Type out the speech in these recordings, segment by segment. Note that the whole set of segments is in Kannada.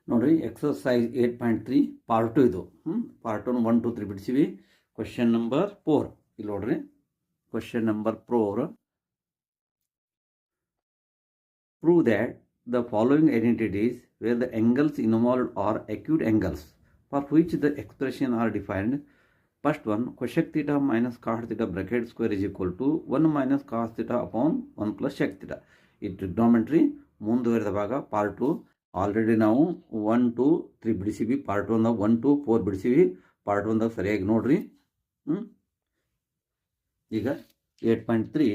ನೋಡಿರಿ ಎಕ್ಸರ್ಸೈಸ್ 8.3 ಪಾರ್ಟ್ 2 ಇದು. ಪಾರ್ಟ್ 1 1 2 3 ಬಿಡಿಸಿವಿ. ಕ್ವೆಶ್ಚನ್ ನಂಬರ್ 4 ಇಲ್ಲಿ ನೋಡ್ರಿ. Question number 4, prove that the following identities where the angles involved are acute angles for which the expression are defined. First one, cosec theta minus cos theta bracket square is equal to 1 minus cos theta upon 1 plus sec theta. ಈ ಟ್ರಿಗ್ನೋಮೆಟ್ರಿ ಮುಂದುವರೆದ ಭಾಗ ಪಾರ್ಟ್ 2. ಆಲ್ರೆಡಿ ನಾವು 1 2 3 ಬಿಡಿಸಿವಿ. ಪಾರ್ಟ್ 1ದಾಗ 1 2 4 ಬಿಡಿಸಿವಿ. ಪಾರ್ಟ್ 1ದಾಗ ಸರಿಯಾಗಿ ನೋಡ್ರಿ. ಈಗ 8.3,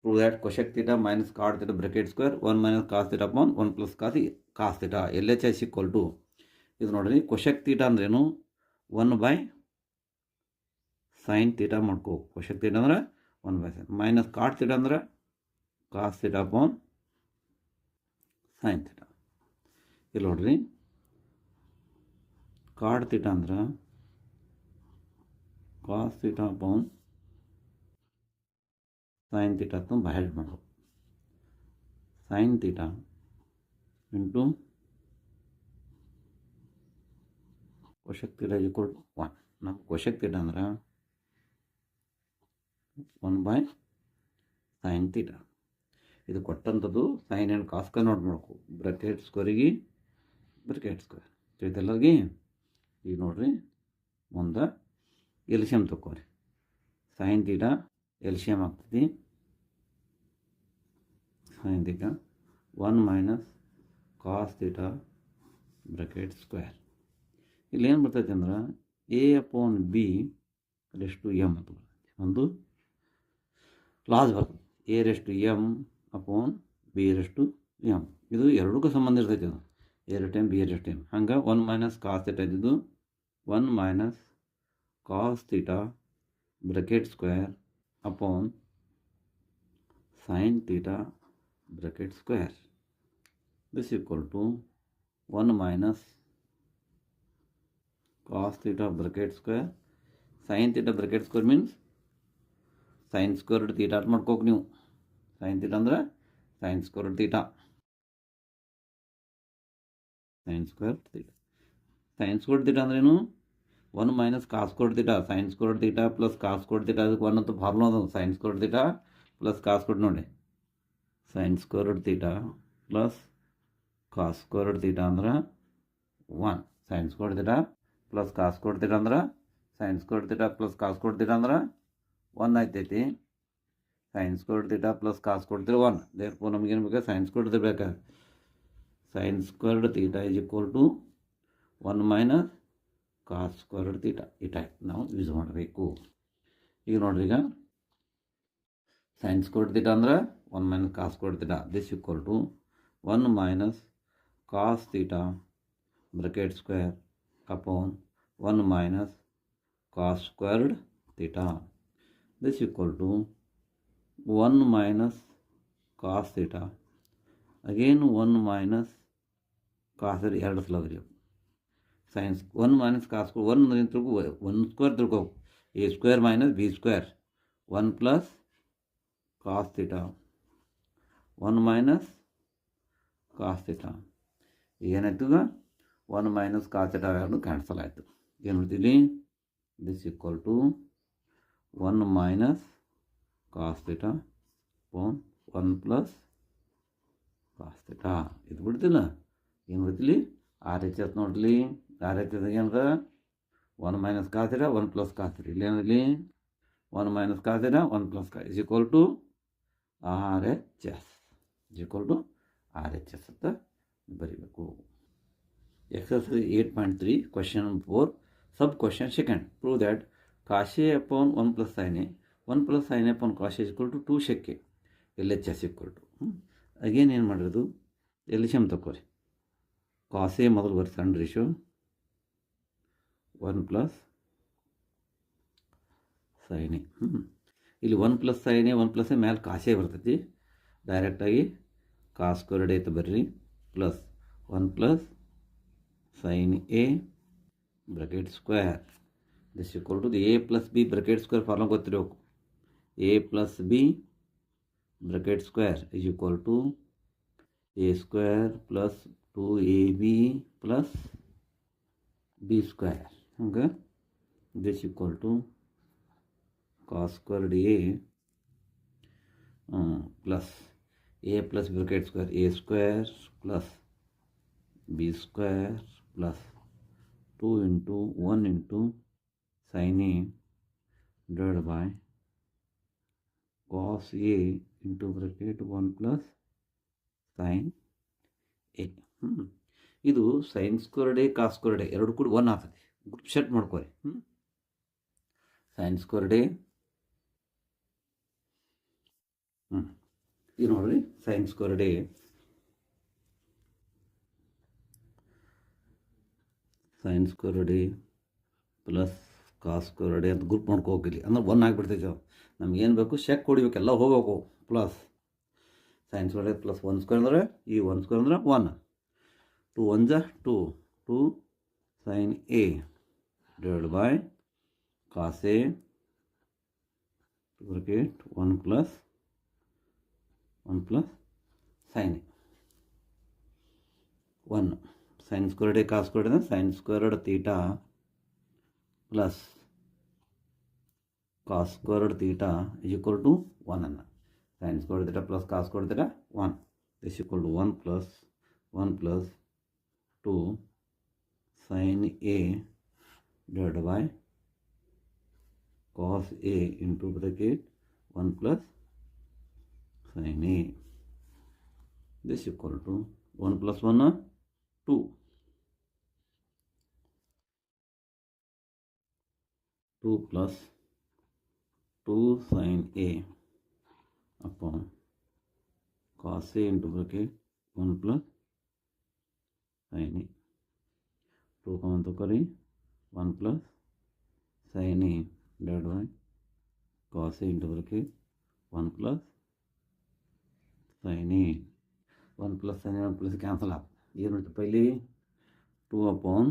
prove that cosec theta minus cot theta bracket square 1 minus cos theta upon 1 plus cos theta LHS equal to, ಇದು ನೋಡ್ರಿ cosec theta ಅಂದ್ರೇನು 1 by sin theta ಮಾಡ್ಕೋ. cosec theta ಅಂದ್ರೆ 1 by sin, minus cot theta ಅಂದ್ರೆ cos theta upon sin theta. ಇಲ್ಲಿ ನೋಡ್ರಿ cot theta ಅಂದ್ರೆ cos theta upon sin theta ಅಂತ ಬಹಳ ಮಾಡೋದು. sin theta into cosec theta is equal to 1. ನಾವು cosec theta ಅಂದ್ರೆ 1 by sin theta. ಇದು ಕೊಟ್ಟಂಥದ್ದು sin ಆ್ಯಂಡ್ ಕಾಸ್ ಕನ್ವರ್ಟ್ ಮಾಡಬೇಕು. ಬ್ರಾಕೆಟ್ ಸ್ಕ್ವೇರಿಗೆ ಬ್ರಾಕೆಟ್ ಸ್ಕ್ವೇರ್ ತಿಳಿದಲ್ಲರಿಗೆ. ಈಗ ನೋಡ್ರಿ ಮುಂದೆ ಎಲ್ಸಿಯಮ್ ತಗೋರಿ. sin theta ಎಲ್ಸಿಯಮ್ ಆಗ್ತದೆ. sin theta 1 minus cos theta bracket square. ಇಲ್ಲಿ ಏನು ಬರ್ತೈತೆ ಅಂದ್ರೆ a upon b raised to m ಅಂತ ಬರ್ತೈತೆ. ಒಂದು ಲಾಸ್ ಬರ್ತದೆ, a raised to m upon b raised to m. ಇದು ಎರಡಕ್ಕೂ ಸಂಬಂಧ ಇರ್ತೈತೆ. ಅದು a raised to m b raised to m. ಹಂಗೆ 1 minus cos theta ಇದ್ದಿದ್ದು 1 minus cos theta bracket square upon sin theta bracket square. This equal to 1 minus cos theta bracket square sin theta bracket square means sin squared theta ಮಾಡ್ಕೋಕೆ ನೀವು. sin theta ಅಂದ್ರೆ sin squared theta. sin squared theta. sin squared theta ಅಂದ್ರೇನು 1 minus cos squared theta. sin squared theta plus cos squared theta ಅದಕ್ಕೆ 1 ಅಂತ ಫಾರ್ಮುಲಾ ಅದು. sin squared theta plus cos squared ನೋಡಿ. sin squared theta plus cos squared theta ಅಂದ್ರೆ 1. sin squared theta plus cos squared theta ಅಂದ್ರೆ sin squared theta plus cos squared theta ಅಂದ್ರೆ 1 ಆಯ್ತೈತಿ. sin squared theta plus cos squared theta 1. therefore ನಮಗೇನು ಬೇಕು? sin squared theta ಬೇಕು. sin squared theta is equal to 1 minus cos squared theta. ಈ ಟೈಪ್ ನಾವು ಯೂಸ್ ಮಾಡಬೇಕು. ಈಗ ನೋಡ್ರಿ, ಈಗ sin squared theta ಅಂದ್ರೆ 1 minus cos squared theta. this equal to 1 minus cos theta bracket square upon 1 minus cos squared theta. this equal to 1 minus cos theta again 1 minus cos theta ಎರಡು ಸಲ ಅದ್ರಿ. ಸೈನ್ಸ್ 1 minus cos square 1 ತಿಳ್ಕೊ 1 ಸ್ಕ್ವೇರ್ ತಿಳ್ಕೊ. a square minus b square 1 plus cos theta 1 minus cos theta. ಏನಾಯ್ತು? ಈಗ 1 minus cos theta ಎರಡು ಕ್ಯಾನ್ಸಲ್ ಆಯಿತು. ಏನು ಮಾಡ್ತೀವಿ? This equal to 1 minus cos theta upon 1 plus cos theta. ಇದು ಬಿಡ್ತಿಲ್ಲ. ಏನು ಮಾಡ್ತೀವಿ? RHS ನೋಡ್ಲಿ. RHS ಏನಂದ್ರೆ 1 minus cos theta 1 plus cos theta. ಇಲ್ಲಿ ಏನಿರಲಿ 1 minus cos theta 1 plus cos is equal to RHS. is equal to RHS ಅಂತ ಬರೀಬೇಕು. Exercise 8.3 question number 4 sub question second. Prove that cos A upon 1 plus sin A 1 plus sin A upon cos A is equal to 2 sec A. LHS equal to again ಏನು ಮಾಡಿರೋದು? ಎಲ್ಸಿಯಮ್ ತಗೋರಿ. cos A ಮೊದಲು ಬರೀ ಸಣ್ಣ ರೇಷಿಯೋ 1 plus sin A. ಇಲ್ಲಿ 1 plus sin A 1 plus A ಮೇಲೆ cos A ಬರ್ತೈತಿ. ಡೈರೆಕ್ಟಾಗಿ cos squared A ಅಂತ ಬರ್ರಿ plus 1 plus sin A bracket square. This equal to A plus B bracket square formula ಗೊತ್ತಿರಬೇಕು. A plus B bracket square is equal to a square plus 2ab plus b square. Okay, this equal to cos squared a plus a plus bracket square a square plus b square plus 2 into 1 into sin a divided by cos a into bracket 1 plus sin a. ಇದು sine squared a cos squared a ಎರಡು ಕೂಡ 1 ಆಗ್ತದೆ. ಗ್ರೂಪ್ ಸೆಟ್ ಮಾಡ್ಕೊರಿ. ಸೈನ್ ಸ್ಕ್ವೇರ್ಡ್ ಎ ಇದು ನೋಡ್ರಿ sine squared a plus cos squared A ಅಂತ ಗ್ರೂಪ್ ಮಾಡ್ಕೋಗಿಲ್ಲ ಅಂದ್ರೆ 1 ಆಗಿಬಿಡ್ತೈತೆ. ನಮ್ಗೇನು ಬೇಕು ಚೆಕ್ ಹೊಡಿಬೇಕು, ಎಲ್ಲ ಹೋಗ್ಬೇಕು. Plus sine squared a plus 1 square ಅಂದರೆ ಈ 1 ಸ್ಕ್ವೇರ್ ಅಂದ್ರೆ 1 2 1 ಜಾ 2 sin a divided by cos a bracket 1 plus sin a 1 sin squared a cos squared ಅಂದರೆ sin squared theta plus cos squared theta is equal to 1 ಅನ್ನು sin squared theta plus cos squared theta 1 this equal to 1 plus 2 sin a divided by cos a into bracket 1 plus sin a. This equal to 1 plus 1 2 plus 2 sin a upon cos a into bracket 1 plus sin a. 2 common तो करें 1 plus sin a divided by cos a into bracket 1 plus sin a. 1 plus sin a 1 plus cancel आप ये मतलब पहले 2 upon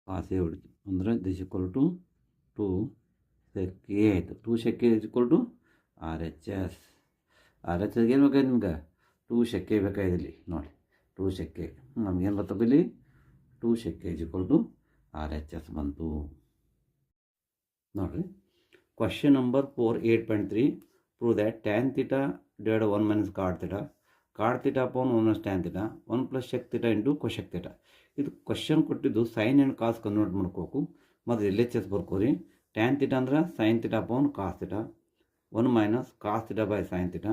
cos a ಹೊಡಿತು ಅಂದರೆ this equal to 2 sec a ಆಯಿತು. 2 sec a is equal to RHS. RHS ಏನು ಬೇಕಾಯ್ತು ನಿಮ್ಗೆ 2 sec a ಬೇಕಾಯ್ತು. ನೋಡಿ 2 sec a ನಮಗೇನು ಬರ್ತದೆ ಇಲ್ಲಿ 2 sec a is equal to RHS ಬಂತು. ನೋಡಿರಿ question number 4 8.3 prove that tan theta divided 1 minus cot theta upon 1 minus tan theta 1 plus sec theta into cosec theta. ಇದು ಕ್ವಶನ್ ಕೊಟ್ಟಿದ್ದು ಸೈನ್ ಆ್ಯಂಡ್ ಕಾಸ್ ಕನ್ವರ್ಟ್ ಮಾಡ್ಕೋಬೇಕು. ಮತ್ತು LHS ಬರ್ಕೋರಿ. ಟ್ಯಾನ್ ಥೀಟಾ ಅಂದ್ರೆ sine theta upon cos theta 1 minus cos theta by sine theta.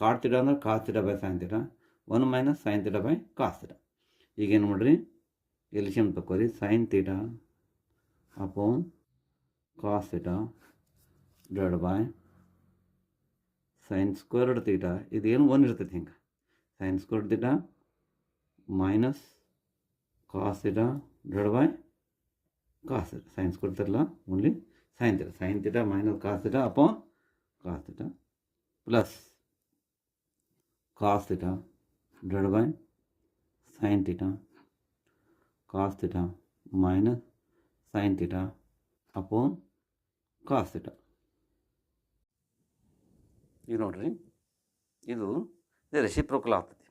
Cot theta ಅಂದ್ರೆ cos theta by sine theta 1 minus sine theta by cos theta. ಈಗೇನು ಮಾಡಿರಿ ಎಲ್ಸಿಯಮ್ ತಗೋರಿ sine theta upon cos theta divide by sine squared theta. ಇದೇನು 1 ಇರ್ತೈತಿ ಹಿಂಗೆ sine squared theta minus cos theta divided by cos theta. Sin squared theta only sin theta. Sin theta minus cos theta upon cos theta plus cos theta divided by sin theta cos theta minus sin theta upon cos theta. ಈಗ ನೋಡ್ರಿ ಇದು ರೆಸಿಪ್ರೋಕಲ್ ಆಗ್ತದೆ.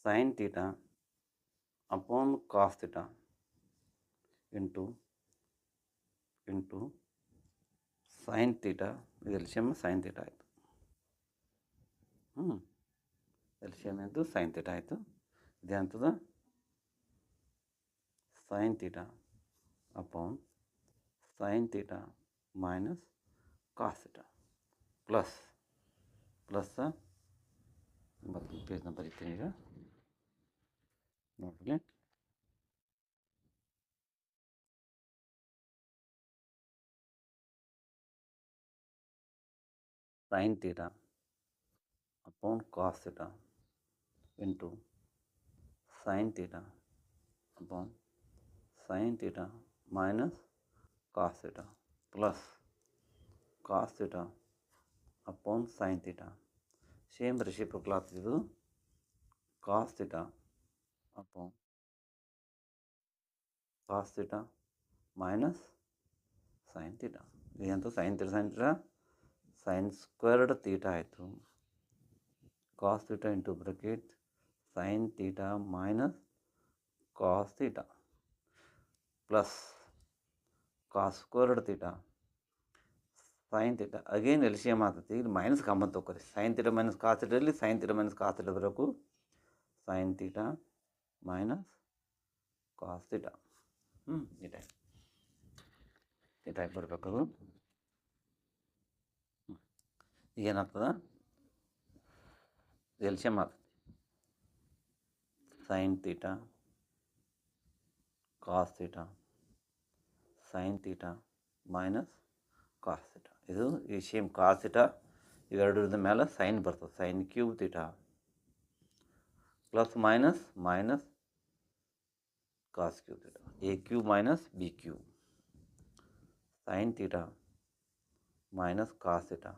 sin theta upon cos theta into sin theta. LCM sin theta ಆಯಿತು. LCM ಎಂದು sin theta ಆಯಿತು. ಇದೇಂತದ sin theta upon sin theta minus cos theta plus ಮತ್ತು ಪೇಜ್ನ ಬರೀತೀನಿ ಈಗ ನೋಡ್ರಿ. sin theta upon cos theta into sin theta upon sin theta minus cos theta plus cos theta upon sin theta. Same reciprocal ಆಗ್ತಿದ್ದು cos theta upon cos theta minus sin theta. ಇದಂತೂ sin theta sin squared theta ಆಯಿತು. cos theta into bracket sine theta minus cos theta plus cos squared theta sine theta again L C M ಆಗ್ತೈತಿ. ಇಲ್ಲಿ ಮೈನಸ್ ಕಾಮನ್ ತೊಗೊರಿ. Sine theta minus cos theta ಇರಲಿ, sine theta minus cos theta ಬರಬೇಕು. Sine theta minus cos theta ಈ ಟೈಪ್ ಬರಬೇಕದು. ಏನಾಗ್ತದ? ಎಲ್ ಸಿ ಎಮ್ ಆಗ್ತದೆ. Sine theta cos theta sine theta minus cos theta. ಇದು ಈ ಸೇಮ್ ಕಾಸ್ ತೀಟಾ ಇವೆರಡರದ ಮೇಲೆ ಸೈನ್ ಬರ್ತದೆ. Sine cube theta plus minus cos cube theta. A cube minus b cube sine theta minus cos theta.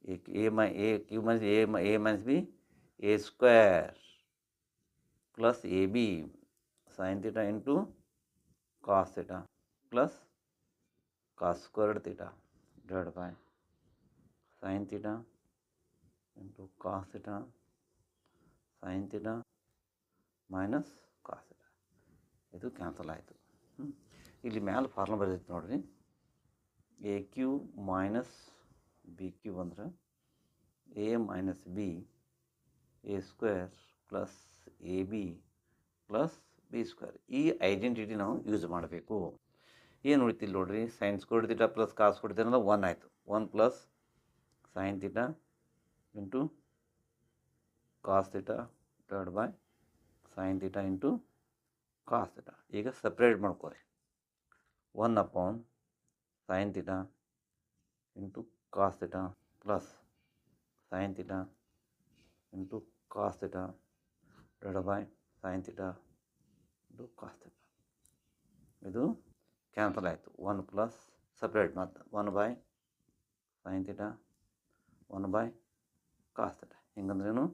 A cube minus a minus b a square plus a b sine theta into cos theta plus cos squared theta divide by sine theta into cos theta sine theta minus cos theta. ಇದು ಕ್ಯಾನ್ಸಲ್ ಆಯಿತು. ಇಲ್ಲಿ ಮ್ಯಾಲೆ ಫಾರ್ಮುಲಾ ಬರ್ತೈತೆ ನೋಡಿರಿ. A cube minus b cube ಅಂದ್ರೆ a minus B A square plus a b plus B square. ಈ ಐಡೆಂಟಿಟಿ ನಾವು ಯೂಸ್ ಮಾಡಬೇಕು. ಏನು ಉಳಿತಿಲ್ಲ ನೋಡಿರಿ. Sine square theta plus cos square theta ಅಂದ್ರೆ 1 ಆಯಿತು. 1 plus sine theta into cos theta divide by sine theta into cos theta. ಈಗ ಸಪ್ರೇಟ್ ಮಾಡ್ಕೊರಿ. 1 upon sine theta into cos theta plus sin theta into cos theta divided by sin theta into cos theta. ಇದು ಕ್ಯಾನ್ಸಲ್ ಆಯಿತು. 1 ಪ್ಲಸ್ ಸಪ್ರೇಟ್ ಮತ್ತು 1 by sine theta 1 by cos theta. ಹಿಂಗಂದ್ರೇನು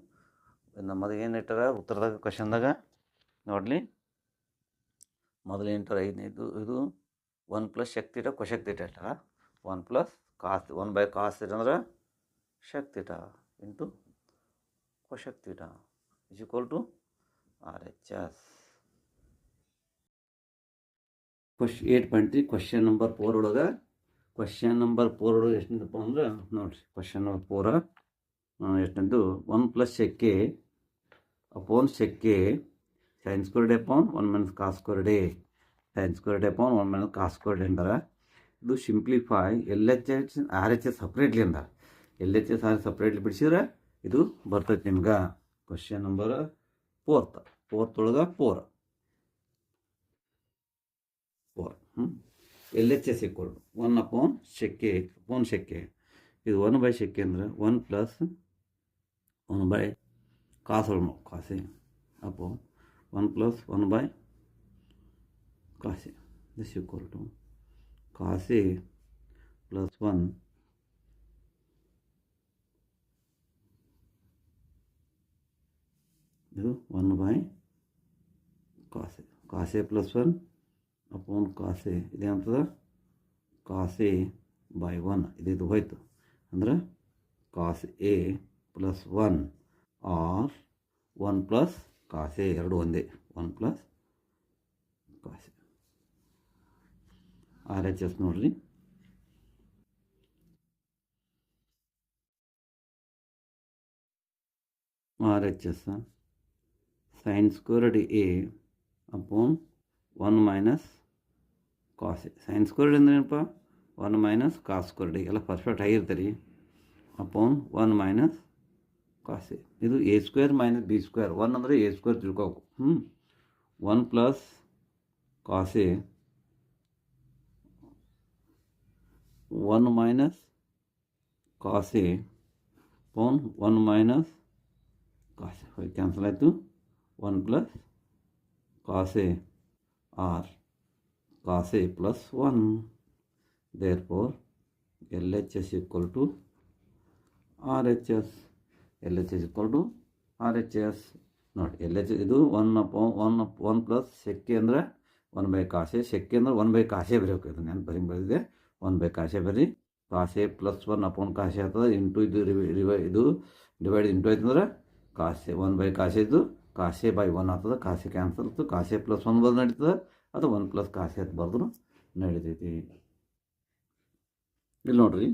ನಮ್ಮದು ಏನು ಇಟ್ಟಾರ ಉತ್ತರದಾಗ ಕ್ವಶನ್ದಾಗ ನೋಡಲಿ. ಮೊದಲು ಎಂಟರ 5 ಇದು 1 plus sec theta cosec theta ಇಟ್ಟಾರ. 1 plus cos 1 by cos theta ಅಂದ್ರೆ sec theta into cosec theta is equal to R H S. 8.3 question number 4 ಒಳಗೆ ಎಷ್ಟನೇದಪ್ಪ ಅಂದ್ರೆ ನೋಡಿರಿ. ಕ್ವಶನ್ ನಂಬರ್ 4 ಎಷ್ಟನೇದು 1 plus sec a upon sec a sine squared upon 1 minus cos squared a sine squared upon 1 minus cos squared ಅಂತಾರೆ. ಇದು simplify L H H R H S separately ಅಂದ. L H S R separately ಬಿಡಿಸಿದ್ರೆ ಇದು ಬರ್ತೈತೆ ನಿಮ್ಗೆ. ಕ್ವಶನ್ ನಂಬರ್ 4 ಒಳಗೆ 4 L H S equal 1 upon sec a ಇದು 1 ಬೈ ಶೆಕ್ಕೆ ಅಂದ್ರೆ 1 plus 1 by cos a upon 1 plus 1 by cos a this equal to cos A plus 1 ಇದು 1 by cos A plus 1 upon cos A ಇದೇನಂತದ cos A ಬೈ 1 ಇದು ಹೋಯ್ತು. ಅಂದ್ರೆ cos A plus 1 R 1 plus cos A ಎರಡು ಒಂದೇ. 1 plus cos A R H S ನೋಡ್ರಿ. R H S sine squared a upon 1 minus cos a. Sine squared ಅಂದ್ರೆ ಏನಪ್ಪ 1 ಮೈನಸ್ ಕಾಸ್ ಸ್ಕ್ವೇರ್ಡ್ ಎಲ್ಲ ಪರ್ಫೆಕ್ಟ್ ಆಗಿರ್ತೀರಿ. Upon 1 minus cos a. ಇದು a square minus B square. 1 ಅಂದರೆ ಎ ಸ್ಕ್ವೇರ್ ತಿಳ್ಕೋಬೇಕು. 1 plus cos a 1 minus cos a upon 1 minus cos a ಹೋಗಿ ಕ್ಯಾನ್ಸಲ್ ಆಯಿತು. 1 plus cos A or cos A plus 1 therefore L H S equal to R H S. L H S equal to R H S ನೋಡಿ. ಎಲ್ ಎಚ್ ಇದು 1 ಪ್ಲಸ್ ಶೆಕ್ಕೆ ಅಂದರೆ 1 ಬೈ ಕಾಸೆ. ಶೆಕ್ಕೆ ಅಂದ್ರೆ 1 ಬೈ ಕಾಸೆ ಬರೀಬೇಕು. ಇದು ನೆನಪು ಬರೀ 1 ಬೈ ಕಾಸೆ ಬರೀ. ಕಾಸೆ ಪ್ಲಸ್ 1 ಅಪೋನ್ ಕಾಸೆ ಆಗ್ತದೆ ಇಂಟು ಇದು ಡಿವೈಡ್ ಇಂಟು ಆಯ್ತು ಅಂದ್ರೆ ಕಾಸೆ 1 ಕಾಸೆ ಇದ್ದು ಕಾಸೆ ಬೈ 1 ಆಗ್ತದೆ, ಕಾಸೆ ಕ್ಯಾನ್ಸಲ್ ಇತ್ತು, ಕಾಸೆ ಪ್ಲಸ್ 1 ಬರೋದು ನಡೀತದೆ, ಅದು 1 ಪ್ಲಸ್ ಕಾಸೆ ಅಂತ ಬರೆದ್ರು ನಡೀತೈತಿ. ಇಲ್ಲಿ ನೋಡ್ರಿ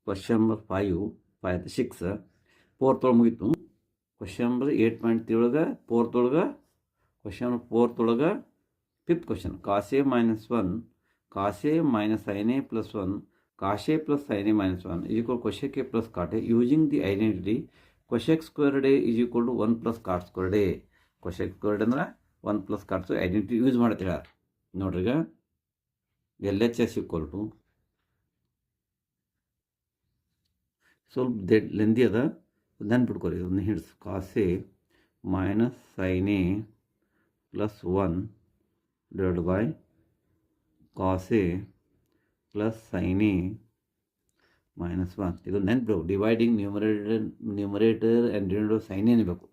ಕ್ವಶನ್ ನಂಬರ್ 5 6 4th ಒಳಗೆ ಮುಗೀತು. ಕ್ವಶನ್ ನಂಬರ್ 8.3 ಒಳಗೆ 4th ಒಳಗೆ ಕ್ವಶನ್ 4th ಒಳಗೆ 5th question cos a -1 cos a minus sine A plus 1 cos a plus sine A -1 is equal cosec A plus cot a using the identity cosec squared a is equal to 1 plus cot squared a. Cosec squared ಅಂದ್ರೆ 1 plus cot square identity use ಮಾಡ್ತೀರ ನೋಡ್ರಿ. ಈಗ L H S equal to ಸ್ವಲ್ಪ ಲೆಂದಿ ಅದ ನೆನ್ಪಿಟ್ಕೊರಿ, ಇದನ್ನು ಹಿಡ್ಸ್ cos a minus sine A plus 1 divide by cos A plus sine A -1. ಇದು ನೆನ್ಪಿಡ್ಬೇಕು, dividing numerator and denominator sine a ಬೇಕು.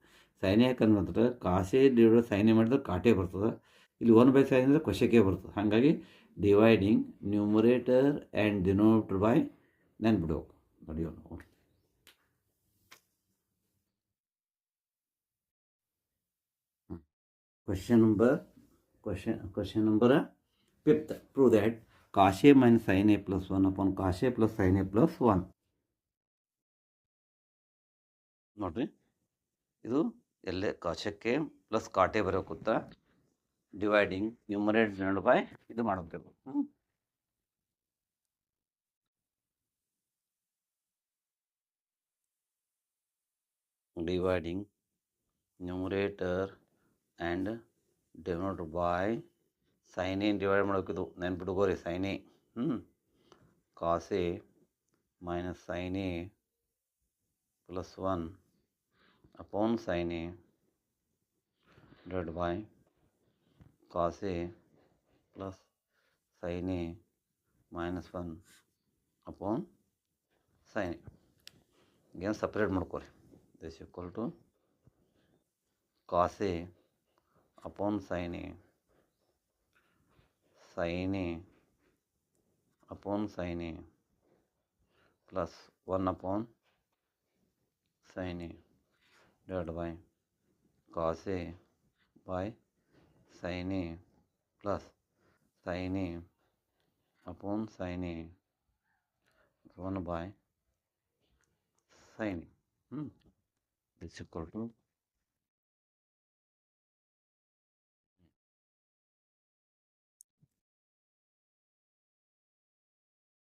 ಸೈನ್ ಎ ಯಾಕಂದ್ರೆ ಕಾಸೆ ಡಿವೈಡ್ ಸೈನ್ ಎ ಮಾಡಿದ್ರೆ ಕಾಟೆ ಬರ್ತದೆ, ಇಲ್ಲಿ 1/sin ಅಂದರೆ ಕೊಶೆಕೆ ಬರ್ತದೆ. ಹಾಗಾಗಿ dividing numerator and denominator by ನೆನ್ಪಿಡ್ಬೇಕು. ನೋಡಿ question number 5th prove that cos A minus sine A plus 1 upon cos A plus sine A plus 1. ನೋಡ್ರಿ ಇದು ಎಲ್ಲೇ ಕಾಸಕ್ಕೆ ಪ್ಲಸ್ ಕಾಟೆ ಬರೋಕುತ್ತ ಡಿವೈಡಿಂಗ್ ನ್ಯೂಮರೇಟರ್ ಬೈ ಇದು ಮಾಡಬೇಕು. Dividing numerator and denominator by sin A divide ಮಾಡೋಕಿದು ನೆನ್ಪಿಟ್ಕೋರಿ. Sin A cos A minus sine A plus 1 upon sin A divide by cos A plus sine A -1 upon sin A. ಏನು ಸಪ್ರೇಟ್ ಮಾಡ್ಕೋರಿ. This equal to cos A upon sin A upon sin A plus 1 upon sin A divide by cos A by sin A plus sign A upon sin A 1 by sin A. This equal to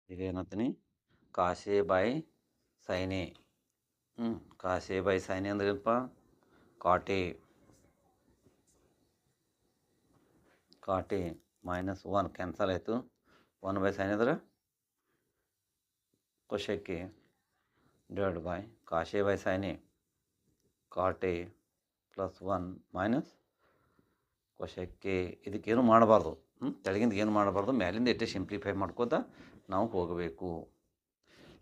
ಈಗ ಏನಂತೀನಿ cos A by sin A. Cos A by sin A ಅಂದ್ರೆ ಏನಪ್ಪ, ಕಾಟೆ -1 ಕ್ಯಾನ್ಸಲ್ ಆಯಿತು. 1/sin ಅಂದ್ರೆ cosec A divide by cos A by sin A cot A plus 1 minus cosec A. ಇದಕ್ಕೇನು ಮಾಡಬಾರ್ದು, ತೆಳಗಿಂದ ಏನು ಮಾಡಬಾರ್ದು, ಮ್ಯಾಲಿಂದ ಎಷ್ಟೇ ಸಿಂಪ್ಲಿಫೈ ಮಾಡ್ಕೋತ ನಾವು ಹೋಗಬೇಕು.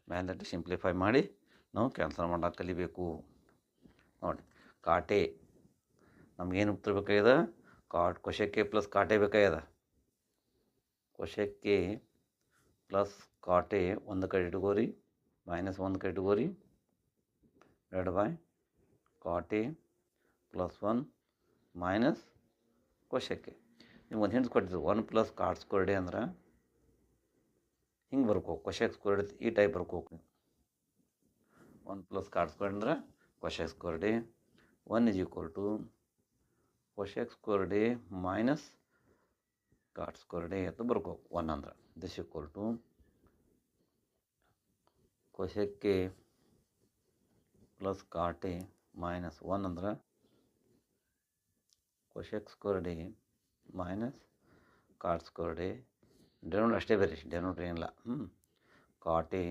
ಮ್ಯಾಲಿಂದ ಸಿಂಪ್ಲಿಫೈ ಮಾಡಿ ನಾವು ಕ್ಯಾನ್ಸಲ್ ಮಾಡೋಕೆ ಕಲಿಬೇಕು. ನೋಡಿ ಕಾಟೆ ನಮಗೇನು ಉತ್ತರ ಬೇಕಾಗ್ಯದ, ಕೊಶೆಕ್ಕೆ ಪ್ಲಸ್ ಕಾಟೆ ಬೇಕಾಗ್ಯದ. ಕೊಶೆಕ್ಕೆ ಪ್ಲಸ್ ಕಾಟೆ ಒಂದು ಕಡೆ ಇಟ್ಕೋರಿ, -1 ಕಡೆ ಇಟ್ಕೋರಿ divide by Kaate plus 1 minus ಕೊಶೆಕ್ಕೆ. ನೀವು ಒಂದು ಹಿಂಟ್ ಕೊಟ್ಟಿದ್ದು 1 ಪ್ಲಸ್ ಕಾಟ್ ಸ್ಕ್ವೇರ್ಡ್ ಎ ಅಂದ್ರೆ ಹಿಂಗೆ ಬರ್ಕೋಬೇಕು. ಕೊಶೆಕ್ ಸ್ಕ್ವೇರ್ಡ್ ಈ ಟೈಪ್ ಬರ್ಕೋಬೇಕು ನೀವು. 1 ಪ್ಲಸ್ ಕಾಟ್ ಸ್ಕ್ವೇರ್ಡ್ ಅಂದ್ರೆ cosec squared A 1 is equal to cosec squared A minus cot squared A ಅಂತ ಬರ್ಕೋಬೇಕು. 1 ಅಂದ್ರೆ this equal to cosec A plus cot A -1 ಅಂದ್ರೆ cosec squared A minus cot squared A. Denote ಅಷ್ಟೇ ಬೇರೆ, ಡೆನೋಟ್ ಏನಿಲ್ಲ. Cot A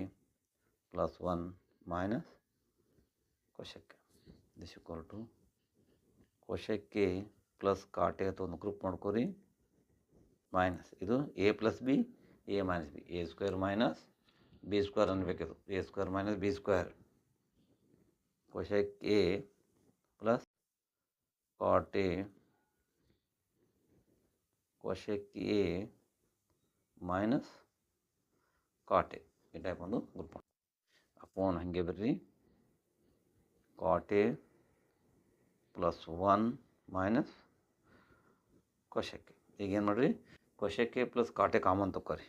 plus 1 minus cosec A this equal to cosec A plus cot A ಅಂತ ಒಂದು ಗ್ರೂಪ್ ಮಾಡ್ಕೋರಿ ಮೈನಸ್ ಇದು A plus B A minus B, A square minus B square ಅನ್ಬೇಕಿದು, A square minus B square. Cosec A plus cot A cosec A minus cot A ಈ ಟೈಪ್ ಒಂದು ಗ್ರೂಪ್ ಮಾಡಿ ಅಪೋನ್ ಹಾಗೆ ಬರ್ರಿ. Cot A plus 1 minus cosec A. ಈಗ ಏನು ಮಾಡಿರಿ, ಕೊಶಕ್ಕೆ ಪ್ಲಸ್ ಕಾಟೆ ಕಾಮನ್ ತಗೋರಿ.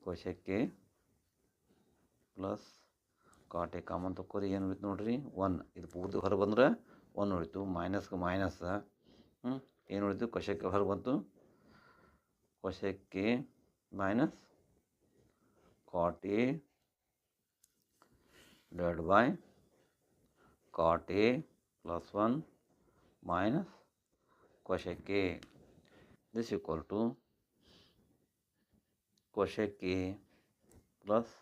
ಕೊಶಕ್ಕೆ ಪ್ಲಸ್ ಕಾಟೆ ಕಾಮನ್ ತಗೋರಿ. ಏನು ಉಳಿತು ನೋಡಿರಿ 1. ಇದು ಪೂರ್ತಿ ಹೊರಗೆ ಬಂದ್ರೆ 1 ಉಳಿತು. ಮೈನಸ್ಗೆ ಮೈನಸ್ ಏನು ಉಳಿತು, ಕೊಶಕ್ಕೆ ಹೊರಗೆ ಬಂತು. Cosec A minus cot A divide by cot A plus 1 minus cosec A. This equal to cosec A plus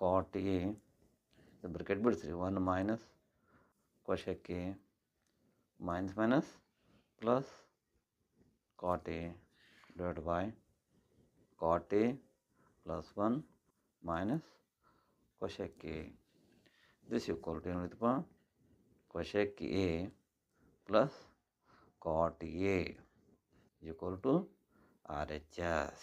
cot A, bracket ಬಿಡಿಸ್ರಿ, 1 minus cosec A minus minus plus cot A divide by cot A plus 1 minus cosec A. This equal to ಏನು ಉಳಿತಪ್ಪ, cosec A plus cot A equal to RHS.